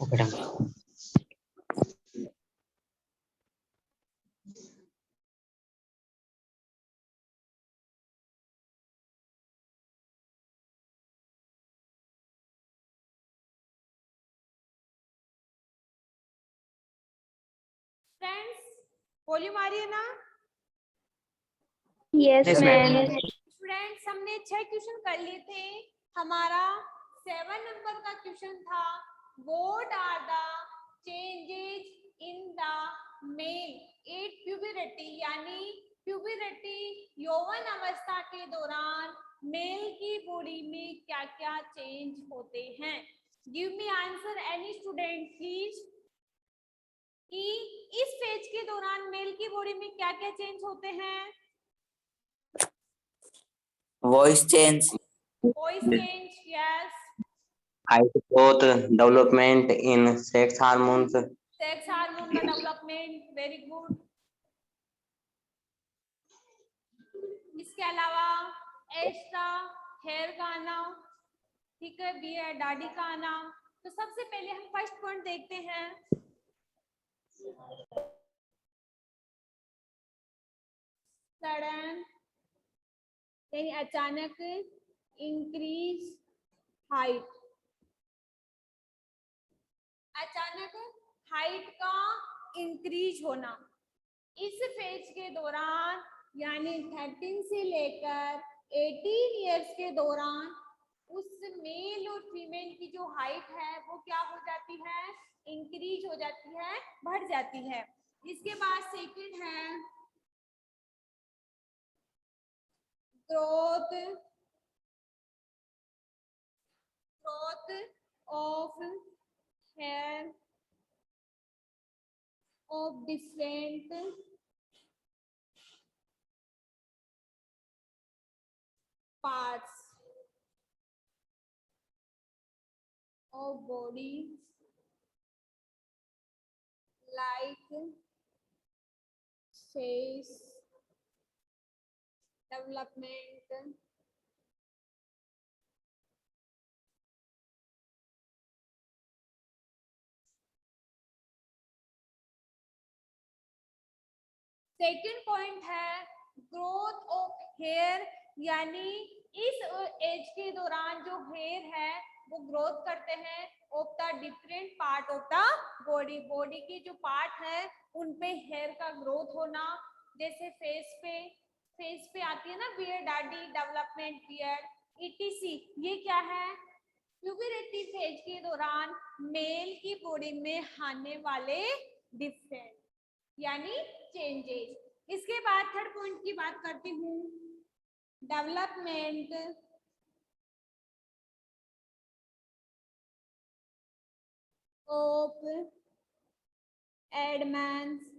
Friends volume आ रही है ना? Yes ma'am. स्टूडेंट्स हमने 6 क्वेश्चन कर लिए थे। हमारा 7 नंबर का क्वेश्चन था what are the changes in the male at puberty, यानी प्यूबरिटी यौवन अवस्था के दौरान मेल की बॉडी में क्या क्या चेंज होते हैं। Give me answer any student please, कि इस फेज के दौरान मेल की बॉडी में क्या क्या चेंज होते हैं। Voice change, voice change, yes. Height growth, development in sex hormones, sex hormone का डेवलपमेंट, वेरी गुड। इसके अलावा एस्ट्रा हेयर का आना, ठीक है, बियर्ड दाढ़ी का आना। तो सबसे पहले हम फर्स्ट पॉइंट देखते हैं। सडन यानी अचानक इंक्रीज हाइट, अचानक हाइट का इंक्रीज होना इस फेज के दौरान, यानी 13 से लेकर 18 इयर्स के दौरान उस मेल और फीमेल की जो हाइट है वो क्या हो जाती है, इंक्रीज हो जाती है, बढ़ जाती है। इसके बाद सेकंड है growth of hair of different parts of body like face development, second point है ग्रोथ ऑफ हेयर, यानी इस एज के दौरान जो हेयर है वो ग्रोथ करते हैं of the different part of the body, body की जो पार्ट है उन पे हेयर का ग्रोथ होना। जैसे फेस पे आती है ना बियर्ड दाढ़ी, डेवलपमेंट बियर्ड ईटीसी, ये क्या है, प्यूबरिटी फेज के दौरान मेल की बॉडी में आने वाले डिफरेंट यानी चेंजेस। इसके बाद थर्ड पॉइंट की बात करती हूँ, development of Adam's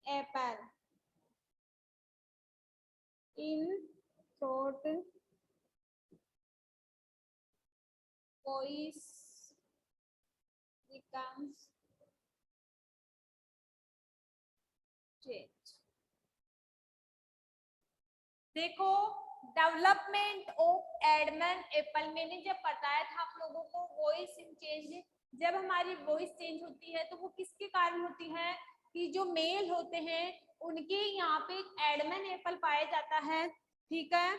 apple in throat, voice becomes change। देखो डेवलपमेंट ऑफ एडमंड एप्पल, मैंने जब बताया था आप लोगों को वॉइस चेंज, जब हमारी वॉइस चेंज होती है तो वो किसके कारण होती है, कि जो मेल होते हैं उनके यहाँ पे एक एडमंड एप्पल पाया जाता है, ठीक है,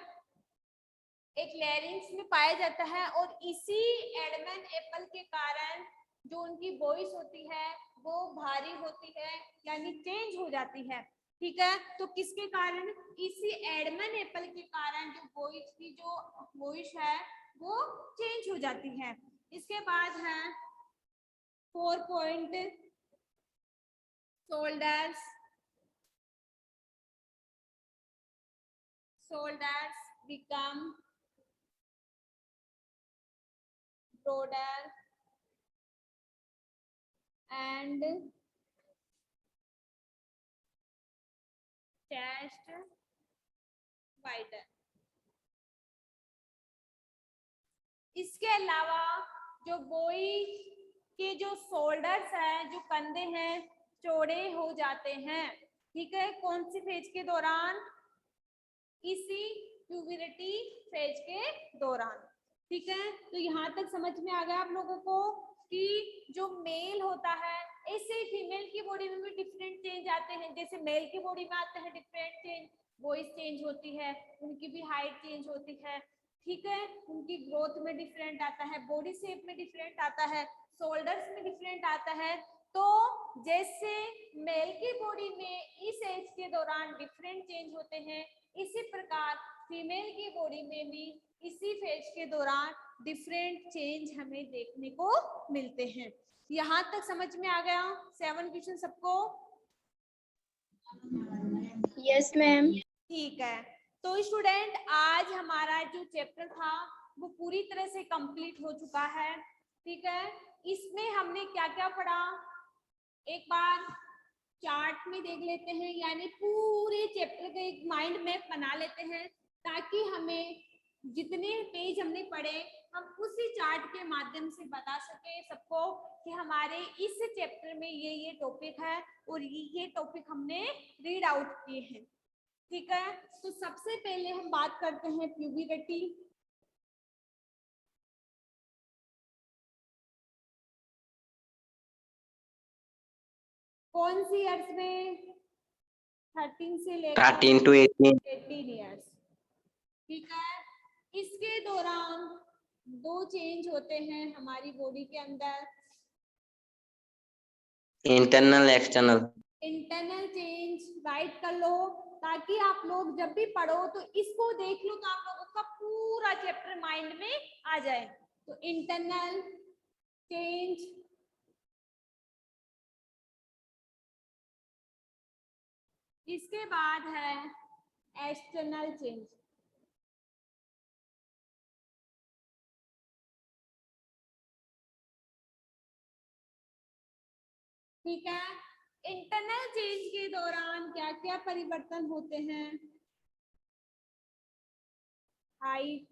एक लैरिंक्स में पाया जाता है, और इसी एडमंड एप्पल के कारण जो उनकी वॉइस होती है वो भारी होती है, यानी चेंज हो जाती है, ठीक है। तो किसके कारण, इसी एडमंड एप्पल के कारण जो वॉइस की जो वॉइस है वो चेंज हो जाती है। इसके बाद है 4 point shoulders become broader and chest wider। इसके अलावा जो बॉय के जो शोल्डर्स हैं, जो कंधे हैं, चौड़े हो जाते हैं, ठीक है, कौन सी फेज के दौरान, इसी प्यूबरिटी फेज के दौरान। ठीक है, तो यहाँ तक समझ में आ गया आप लोगों को कि जो मेल होता है, ऐसे फीमेल की बॉडी में भी डिफरेंट चेंज आते हैं। जैसे मेल की बॉडी में आते हैं डिफरेंट चेंज, वॉइस चेंज होती है, उनकी भी हाइट चेंज होती है, ठीक है, उनकी ग्रोथ में डिफरेंट आता है, बॉडी शेप में डिफरेंट आता है, शोल्डर्स में डिफरेंट आता है। तो जैसे मेल की बॉडी में इस एज के दौरान डिफरेंट चेंज होते हैं, इसी प्रकार फीमेल की बॉडी में भी इसी फेज के दौरान डिफरेंट चेंज हमें देखने को मिलते हैं। यहाँ तक समझ में आ गया 7 क्वेश्चन सबको? Yes ma'am. ठीक है, तो स्टूडेंट आज हमारा जो चैप्टर था वो पूरी तरह से कंप्लीट हो चुका है। ठीक है, इसमें हमने क्या क्या पढ़ा एक बार चार्ट में देख लेते हैं, यानी पूरे चैप्टर का एक माइंड मैप बना लेते हैं, ताकि हमें जितने पेज हमने पढ़े हम उसी चार्ट के माध्यम से बता सके सबको कि हमारे इस चैप्टर में ये टॉपिक है और ये टॉपिक हमने रीड आउट किए हैं। ठीक है, तो सबसे पहले हम बात करते हैं प्यूबर्टी। कौन सी ईयर्स में? 13 से लेकर 13 to 18 ईयर्स। ठीक है, इसके दौरान 2 चेंज होते हैं हमारी बॉडी के अंदर, internal external. Internal change right कर लो, ताकि आप लोग जब भी पढ़ो तो इसको देख लो तो आप लोगों का पूरा चैप्टर माइंड में आ जाए। तो इंटरनल चेंज, इसके बाद है एक्सटर्नल चेंज। ठीक है, इंटरनल चेंज के दौरान क्या क्या परिवर्तन होते हैं? हाइट,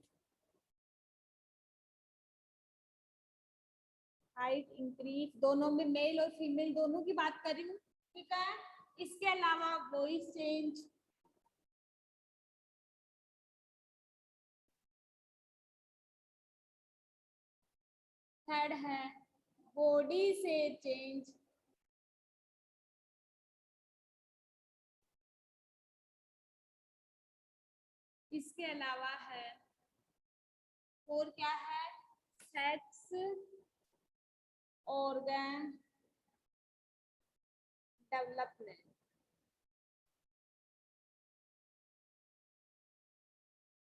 हाइट इंक्रीज, दोनों में मेल और फीमेल दोनों की बात कर रही हूँ। ठीक है, इसके अलावा वॉइस चेंज, थर्ड है बॉडी से चेंज, इसके अलावा है और क्या है, सेक्स ऑर्गन डेवलपमेंट।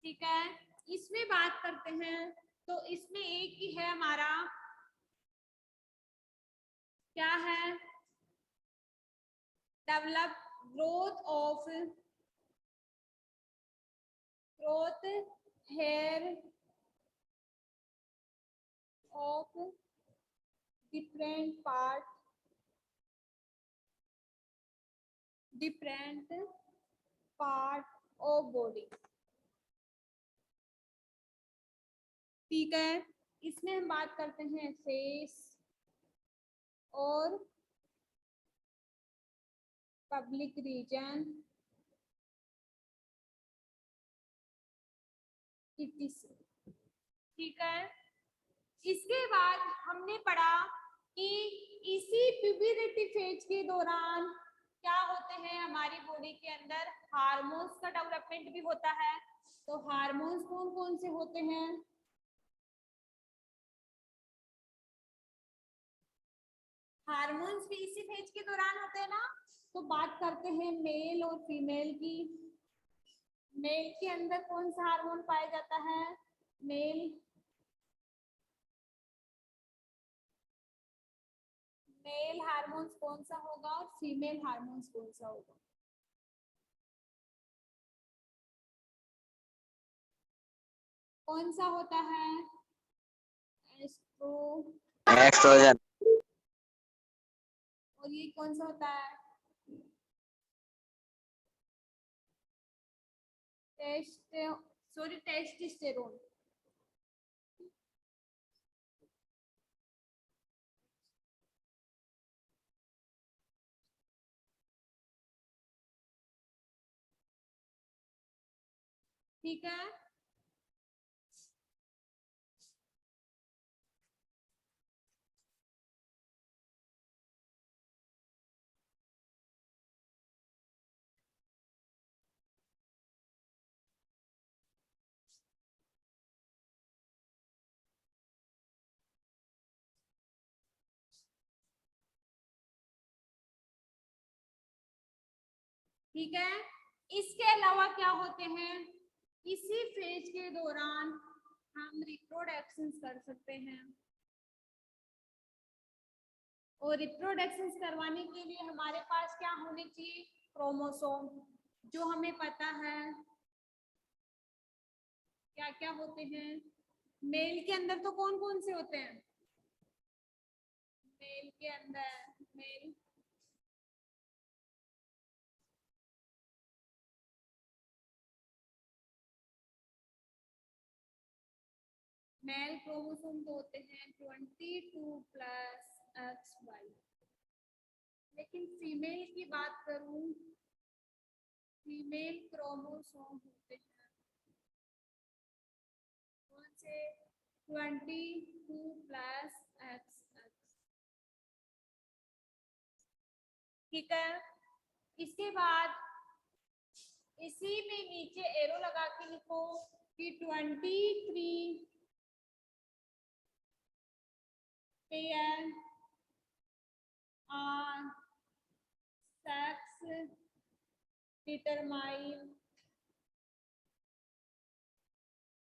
ठीक है, इसमें बात करते हैं तो इसमें एक ही है हमारा, क्या है, develop growth hair of different part of body। ठीक है, इसमें हम बात करते हैं फेस और पब्लिक रीजन, ठीक है, इसके बाद हमने पढ़ा कि इसी प्यूबर्टी फेज के दौरान क्या होते हैं हमारी बॉडी के अंदर, हार्मोन्स का डेवलपमेंट भी होता है। तो हार्मोन्स कौन कौन से होते हैं? हार्मोन्स भी इसी फेज के दौरान होते हैं ना। तो बात करते हैं मेल और फीमेल की। मेल के अंदर कौन सा हार्मोन पाया जाता है? मेल हार्मोन्स कौन सा होगा और फीमेल हार्मोन्स कौन सा होगा? कौन सा होता है? एक्सट्रोजन। और ये कौन सा होता है? टेस्टोस्टेरोन। ठीक है, ठीक है। इसके अलावा क्या होते हैं, इसी फेज के दौरान हम रिप्रोडक्शन कर सकते हैं, और रिप्रोडक्शन करवाने के लिए हमारे पास क्या होने चाहिए, क्रोमोसोम, जो हमें पता है क्या क्या होते हैं। मेल के अंदर तो कौन कौन से होते हैं, मेल के अंदर मेल क्रोमोसोम तो होते हैं 22 प्लस XY। लेकिन फीमेल की बात करूं, फीमेल क्रोमोसोम होते हैं कौन से, 22 प्लस XX। ठीक है। इसके बाद इसी में नीचे एरो लगा के लिखो कि 23 pair are sex determine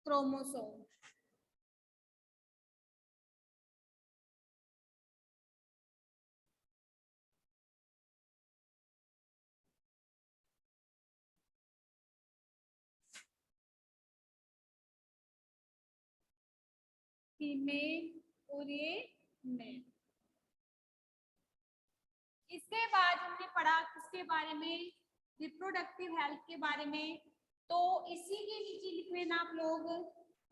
chromosome। Female और ये मेल। इसके बाद हमने पढ़ा किसके बारे में, रिप्रोडक्टिव हेल्थ के बारे में। तो इसी के नीचे लिख लेना आप लोग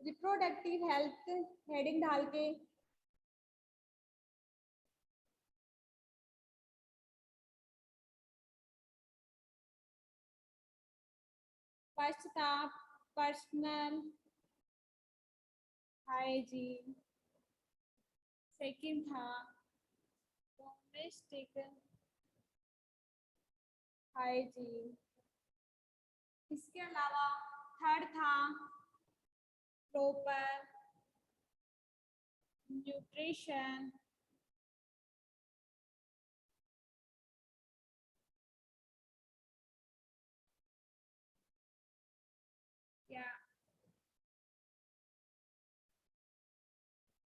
रिप्रोडक्टिव हेल्थ हेडिंग डाल के। फर्स्ट था पर्सनल हाइजीन, सेकंड था डोमेस्टिक हाइजीन, इसके अलावा थर्ड था प्रॉपर न्यूट्रिशन, या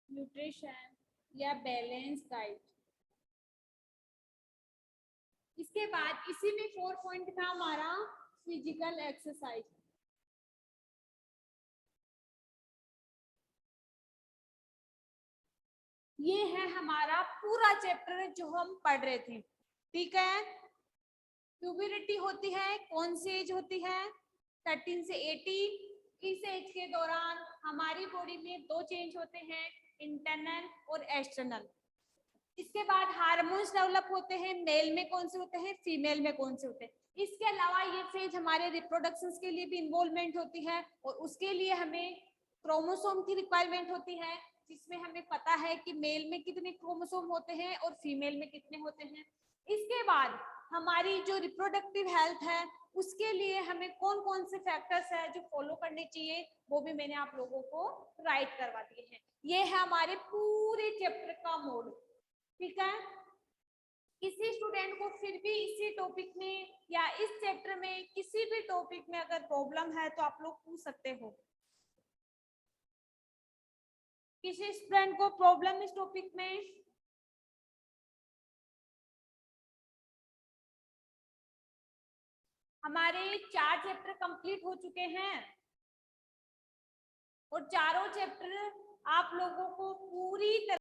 न्यूट्रिशन या बैलेंस डाइट। इसके बाद इसी में 4 पॉइंट था हमारा फिजिकल एक्सरसाइज। ये है हमारा पूरा चैप्टर जो हम पढ़ रहे थे। ठीक है। प्यूबरिटी होती है, कौन सी एज होती है, 13 से 18। इस एज के दौरान हमारी बॉडी में दो चेंज होते हैं, इंटरनल और एक्सटर्नल। इसके बाद हार्मोन्स डेवलप होते हैं, मेल में कौन से होते हैं, फीमेल में कौन से होते हैं। इसके अलावा ये फेज हमारे रिप्रोडक्शन के लिए भी इन्वॉल्वमेंट होती है, और उसके लिए हमें क्रोमोसोम की रिक्वायरमेंट होती है, जिसमें हमें पता है कि मेल में कितने क्रोमोसोम होते हैं और फीमेल में कितने होते हैं। इसके बाद हमारी जो रिप्रोडक्टिव हेल्थ है उसके लिए हमें कौन कौन से फैक्टर्स है जो फॉलो करने चाहिए, वो भी मैंने आप लोगों को राइट करवा दिए हैं। ये है हमारे पूरे चैप्टर का मोड। ठीक है। किसी स्टूडेंट को फिर भी इसी टॉपिक में या इस चैप्टर में किसी भी टॉपिक में अगर प्रॉब्लम है तो आप लोग पूछ सकते हो। किसी स्टूडेंट को प्रॉब्लम इस टॉपिक में, हमारे 4 चैप्टर कंप्लीट हो चुके हैं, और चारों चैप्टर आप लोगों को पूरी तरह